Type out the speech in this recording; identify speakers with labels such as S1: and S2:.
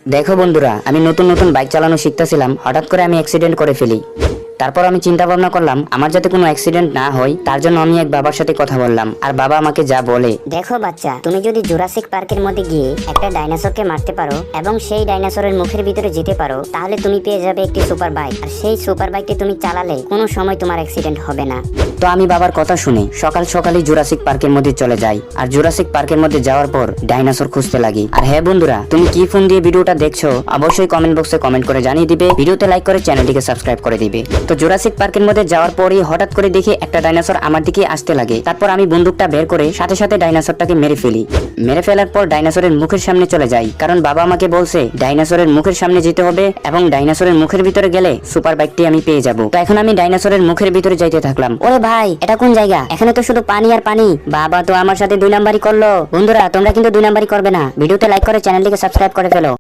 S1: দেখো বন্ধুরা, আমি নতুন নতুন বাইক চালানো শিখতেছিলাম, হঠাৎ করে আমি অ্যাক্সিডেন্ট করে ফেলি। তারপর আমি চিন্তা ভাবনা করলাম আমার যাতে কোনো অ্যাক্সিডেন্ট না হয়, তার জন্য আমি এক বাবার সাথে কথা বললাম। আর বাবা আমাকে যা বলে,
S2: দেখো বাচ্চা, তুমি যদি জুরাসিক পার্কের মধ্যে গিয়ে একটা ডাইনোসরকে মারতে পারো এবং সেই ডাইনোসরের মুখের ভিতরে যেতে পারো, তাহলে তুমি পেয়ে যাবে একটি সুপার বাইক। আর সেই সুপার বাইকটি তুমি চালালে কোনো সময় তোমার অ্যাক্সিডেন্ট হবে না।
S1: তো আমি বাবার কথা শুনে সকাল সকালই জুরাসিক পার্কের মধ্যে চলে যাই। আর জুরাসিক পার্কের মধ্যে যাওয়ার পর ডাইনোসর খুঁজতে লাগি। আর হ্যাঁ বন্ধুরা, তুমি কি ফোন দিয়ে ভিডিওটা দেখছো অবশ্যই কমেন্ট বক্সে কমেন্ট করে জানিয়ে দিবে, ভিডিওতে লাইক করে চ্যানেলটিকে সাবস্ক্রাইব করে দিবে। তো জুরাসিক পার্কের মধ্যে যাওয়ার পরই হঠাৎ করে দেখি একটা ডাইনোসর আমার দিকে আসতে লাগে। তারপর আমি বন্দুকটা বের করে সাথে সাথে ডাইনোসরটাকে মেরে ফেলি। মেরে ফেলার পর ডাইনোসরের মুখের সামনে চলে যাই, কারণ বাবা আমাকে বলছে ডাইনোসরের মুখের সামনে যেতে হবে এবং ডাইনোসরের মুখের ভিতরে গেলে সুপার বাইকটি আমি পেয়ে যাব। তো এখন আমি ডাইনোসরের মুখের ভিতরে যাইতে থাকলাম।
S2: ওরে ভাই, এটা কোন জায়গা? এখানে তো শুধু পানি আর পানি। বাবা তো আমার সাথে 2 নাম্বারই করলো। বন্ধুরা, তোমরা কিন্তু 2 নাম্বারই করবে না। ভিডিওতে লাইক করে চ্যানেলটিকে সাবস্ক্রাইব করে ফেলো।